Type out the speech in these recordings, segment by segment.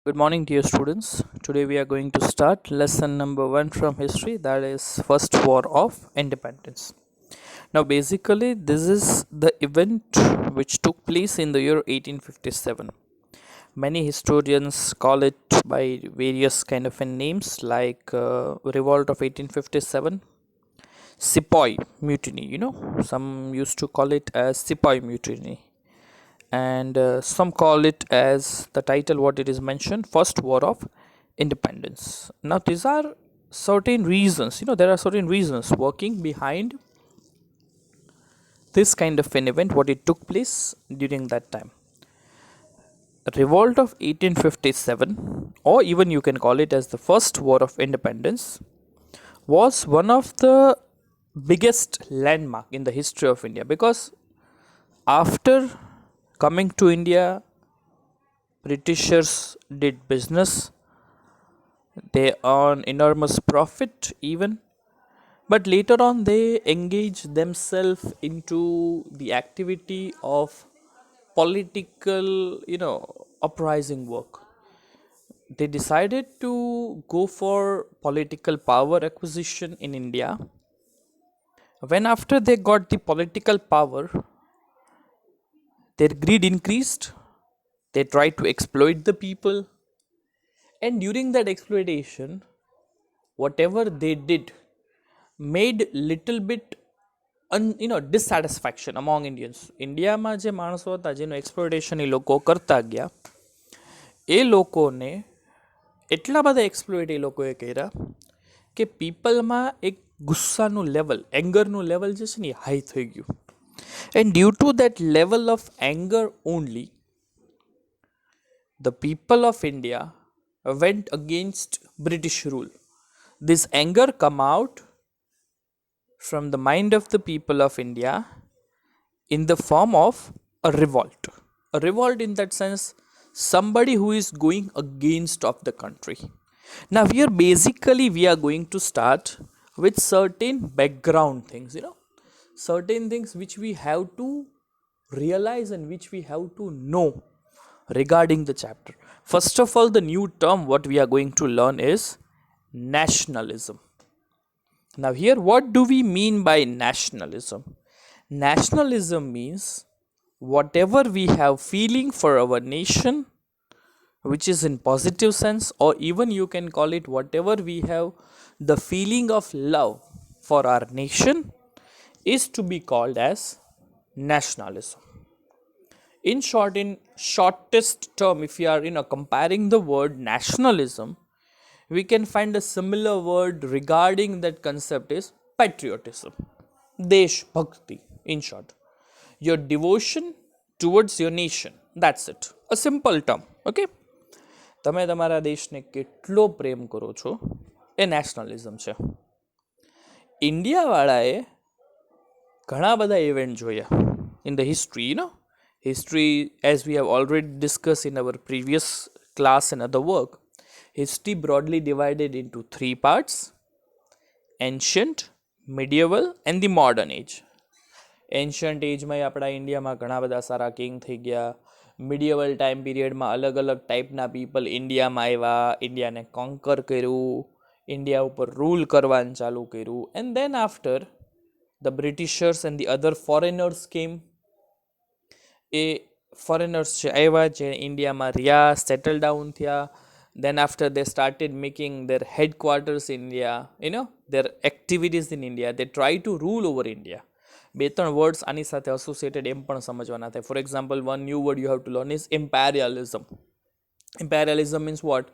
Good morning, dear students. Today we are going to start lesson number 1 from history, that is First War of Independence. Now, basically, this is the event which took place in the year 1857. Many historians call it by various kind of names like Revolt of 1857, Sepoy Mutiny. Some used to call it as Sepoy Mutiny, and some call it as the title what it is mentioned, First War of Independence. Now these are certain reasons, there are certain reasons working behind this kind of an event, what it took place during that time. Revolt of 1857, or even you can call it as the First War of Independence, was one of the biggest landmark in the history of India, because after coming to India, Britishers did business, they earn enormous profit even, but later on they engage themselves into the activity of political, uprising work. They decided to go for political power acquisition in India. When after they got the political power, their greed increased, they tried to exploit the people, and during that exploitation, whatever they did made little bit dissatisfaction among Indians. ઇન્ડિયામાં જે માણસો હતા જેનું exploitation એ લોકો કરતા ગયા, એ લોકોને એટલા બધા એક્સપ્લોઇટ એ લોકોએ કર્યા કે પીપલમાં એક ગુસ્સાનું લેવલ, એંગરનું લેવલ જે છે ને એ હાઈ થઈ ગયું. And due to that level of anger only, the people of India went against British rule. This anger come out from the mind of the people of India in the form of a revolt. A revolt in that sense, somebody who is going against of the country. Now here basically we are going to start with certain background things, certain things which we have to realize and which we have to know regarding the chapter. First of all, the new term what we are going to learn is nationalism. Now here what do we mean by nationalism? Nationalism means whatever we have feeling for our nation, which is in positive sense, or even you can call it whatever we have the feeling of love for our nation, is to be called as nationalism. In short, in shortest term, if you are comparing the word nationalism, we can find a similar word regarding that concept is patriotism, desh bhakti. In short, your devotion towards your nation, that's it, a simple term. Okay, તમે તમારા દેશને કેટલો પ્રેમ કરો છો એ નેશનલિઝમ છે. ઇન્ડિયાવાળાએ ઘણા બધા event જોયા in the history. History, as we have already discussed in our previous class and other work, history broadly divided into three parts: ancient, medieval and the modern age. Ancient age માં આપણા ઇન્ડિયામાં ઘણા બધા સારા king થઈ ગયા. મિડિયવલ time પીરિયડમાં અલગ અલગ ટાઈપના પીપલ ઇન્ડિયામાં આવ્યા, ઇન્ડિયાને કોન્કર કર્યું, ઇન્ડિયા ઉપર રૂલ કરવાનું ચાલુ કર્યું. And then after the Britishers and the other foreigners came. એ foreigners છે આવ્યા જે ઇન્ડિયામાં રહ્યા, સેટલ ડાઉન થયા. Then after they started making their headquarters in India, their activities in India, they try to rule over India. બે ત્રણ words આની સાથે associated એમ પણ સમજવાના થાય. For example, one new word you have to learn is imperialism. Imperialism means what?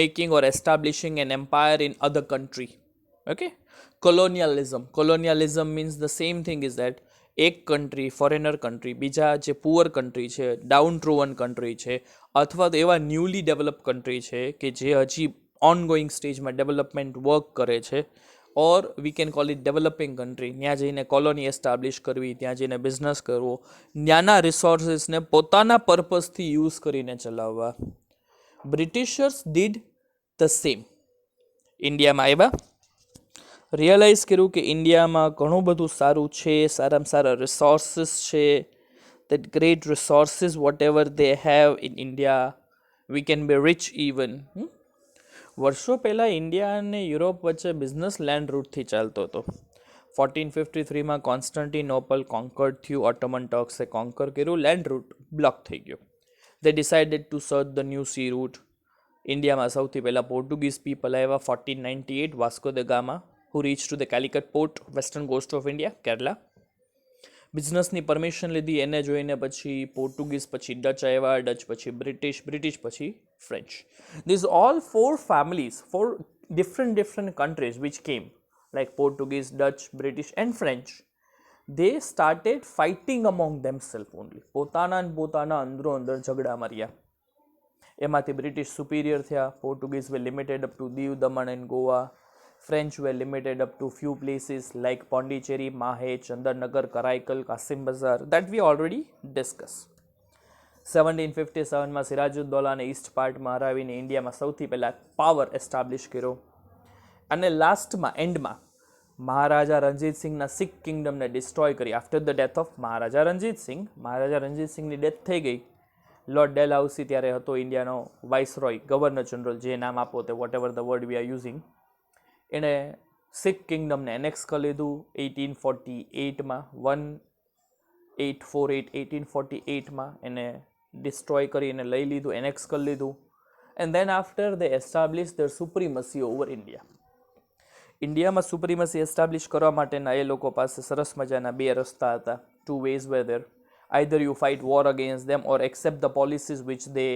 Making or establishing an empire in other country. Okay. Colonialism means the same thing, is that એક country, foreigner country, બીજા જે poor country છે, down ટ્રુવન country છે, અથવા તો એવા newly develop country છે કે જે હજી ઓનગોઈંગ સ્ટેજમાં ડેવલપમેન્ટ વર્ક કરે છે, or we can call it developing country. ત્યાં જઈને કોલોની એસ્ટાબ્લિશ કરવી, ત્યાં જઈને બિઝનેસ કરવો, ત્યાંના રિસોર્સિસને પોતાના પર્પઝથી યુઝ કરીને ચલાવવા. Britishers did the same. ઇન્ડિયામાં આવ્યા, રિયલાઇઝ કર્યું કે ઇન્ડિયામાં ઘણું બધું સારું છે, સારામાં સારા રિસોર્સિસ છે. that great resources whatever they have in India, we can be rich even. વર્ષો પહેલાં ઇન્ડિયા અને યુરોપ વચ્ચે બિઝનેસ લેન્ડ રૂટથી ચાલતો હતો. 1453માં કોન્સ્ટન્ટિનોપલ કોન્કર્ડ થયું, ઓટોમન ટર્ક્સે કોન્કર કર્યું, લેન્ડ રૂટ બ્લોક થઈ ગયો. They decided to search the new sea route. ઇન્ડિયામાં સૌથી પહેલાં પોર્ટુગીઝ પીપલ આવ્યા. 1498 Vasco da Gama who reached to the Calicut port, western coast of India, Kerala. બિઝનેસની પરમિશન લીધી. એને જોઈને પછી પોર્ટુગીઝ, પછી ડચ આવ્યા, ડચ પછી બ્રિટિશ, બ્રિટિશ પછી French. This all 4 families, 4 different countries which came, like Portuguese, Dutch, British and French, they started fighting among themselves only. પોતાના અંદરો અંદર ઝઘડા માર્યા. એમાંથી બ્રિટિશ સુપિરિયર થયા. Portuguese were limited up to Diu, Daman and Goa. French were limited up to few places like Pondicherry, Mahe, Chandarnagar, Karaikal, Kasim Bazar, that we already discussed. 1757માં સિરાજુદ્દૌલાને east પાર્ટમાં હરાવીને ઇન્ડિયામાં સૌથી પહેલાં પાવર એસ્ટાબ્લિશ કર્યો. અને લાસ્ટમાં એન્ડમાં મહારાજા રણજીત સિંહના સિખ કિંગડમને ડિસ્ટ્રોય કરી. આફ્ટર ધ ડેથ ઓફ મહારાજા રણજીત સિંહની ડેથ થઈ ગઈ. લોર્ડ ડેલહાઉસી ત્યારે હતો ઇન્ડિયાનો વાઇસરોય, ગવર્નર જનરલ, જે નામ આપો તે whatever the word we are using. એણે સિખ કિંગડમને એનેક્સ કરી લીધું 1848માં. 1848માં એને ડિસ્ટ્રોય કરી એને લઈ લીધું, એનેક્સ કરી લીધું. And then after they establish their supremacy over India. ઇન્ડિયામાં સુપ્રીમસી એસ્ટાબ્લિશ કરવા માટેના એ લોકો પાસે સરસ મજાના 2 રસ્તા હતા. 2 ways were there. Either you fight war against them or accept the policies which they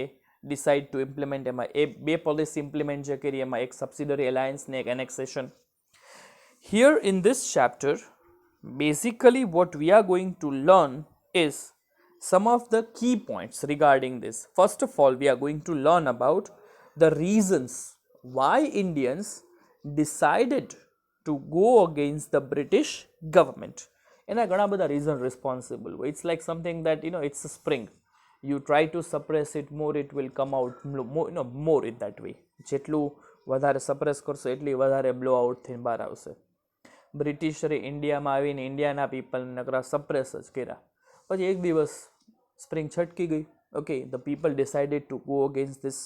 decide to implement. એમાં એ 2 પોલિસી ઇમ્પ્લિમેન્ટ જે કરી, એમાં એક સબસિડરી એલાયન્સ ને એક એનેક્સેશન. Here in this chapter, basically what we are going to learn is some of the key points regarding this. First of all, we are going to learn about the reasons why Indians decided to go against the British government. એના ઘણા બધા reason responsible હોય. It's like something that it's a spring. You try to suppress it more, it will come out more in that way. જેટલું વધારે suppress કરશો એટલી વધારે blow out થઈને બહાર આવશે. બ્રિટિશરે ઇન્ડિયામાં આવીને ઇન્ડિયાના પીપલને નકરા સપ્રેસ જ કર્યા. પછી એક દિવસ સ્પ્રિંગ છટકી ગઈ. Okay, the people decided to go against this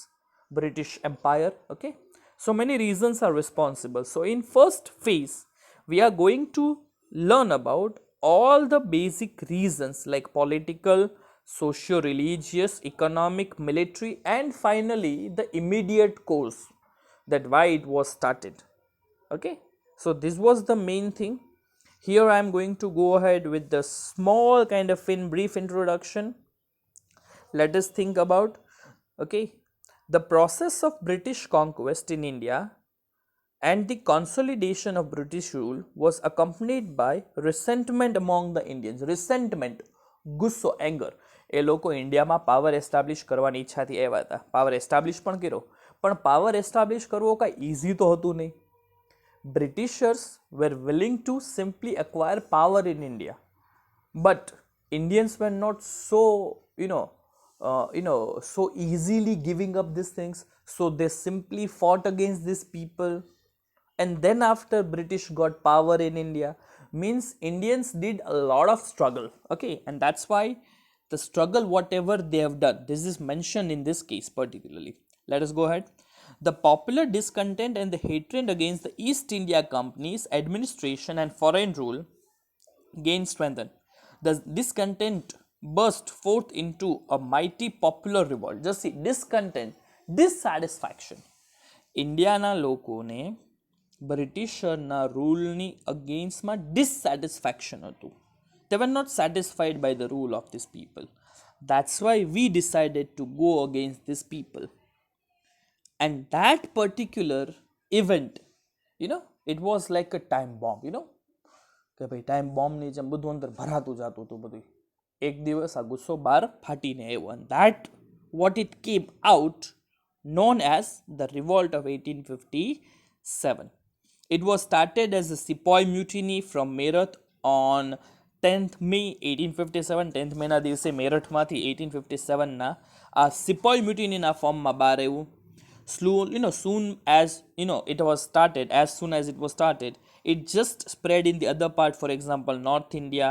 British empire. Okay, so many reasons are responsible. So in first phase, we are going to learn about all the basic reasons like political, socio-religious, economic, military, and finally the immediate cause that why it was started. Okay, so this was the main thing. Here I am going to go ahead with the small kind of brief introduction. Let us think about, okay, the process of British conquest in India and the consolidation of British rule was accompanied by resentment among the Indians. Resentment, ગુસ્સો, anger. એ લોકો ઇન્ડિયામાં power establish કરવાની ઈચ્છાથી આવ્યા હતા. Power establish પણ કર્યો, પણ power establish કરવો કાંઈ ઇઝી તો હતું નહીં. Britishers were willing to simply acquire power in India, but Indians were not so so easily giving up these things. So they simply fought against these people, and then after British got power in India, means Indians did a lot of struggle. Okay, and that's why the struggle, whatever they have done, this is mentioned in this case particularly. Let us go ahead. The popular discontent and the hatred against the East India Company's administration and foreign rule gained strength. The discontent burst forth into a mighty popular revolt. Just see, discontent, dissatisfaction. ઇન્ડિયાના લોકોને બ્રિટિશરના રૂલની અગેન્સ્ટમાં ડિસસેટિસ્ફેક્શન હતું. They were not satisfied by the rule of these people. That's why we decided to go against these people. And that particular event, it was like a time bomb, કે ભાઈ time બોમ્બની જેમ બધું અંદર ભરાતું જતું હતું બધું. એક દિવસ આ ગુસ્સો બહાર ફાટીને આવ્યો. And that what it came out known as the revolt of 1857. It was started as a Sepoy mutiny from Meerut on 10th May 1857. 10th May ના દિવસે મેરઠમાંથી 1857ના આ સિપોય મ્યુટિનીના ફોર્મમાં બહાર આવ્યું. Soon as it was started, it just spread in the other part, for example North India,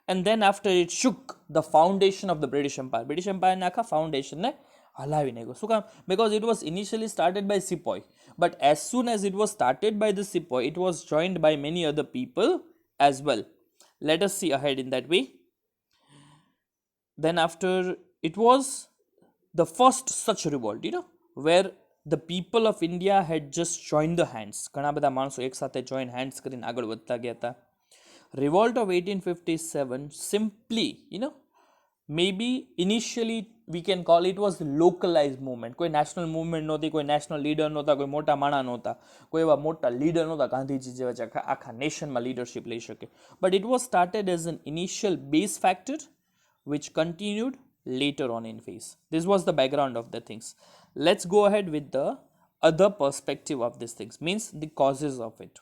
and then after it shook the foundation of the British Empire. British Empire ના આખા ફાઉન્ડેશનને હલાવી નાખ્યો. શું કામ? Because it was initially started by Sepoy, but as soon as it was started by the Sepoy, it was joined by many other people as well. Let us see ahead in that way. Then after, it was the first such revolt, where the people of India had just joined the hands. ઘણા બધા માણસો એકસાથે join hands કરીને આગળ વધતા ગયા હતા. Revolt of 1857 simply, maybe initially we can call it was localized movement. કોઈ national movement નહોતી, કોઈ national leader નહોતા, કોઈ મોટા માણા નહોતા, કોઈ એવા મોટા leader નહોતા ગાંધીજી જેવા જે આખા nationમાં leadership લઈ શકે. But it was started as an initial base factor which continued later on in phase. This was the background of the things. Let's go ahead with the other perspective of these things, means the causes of it.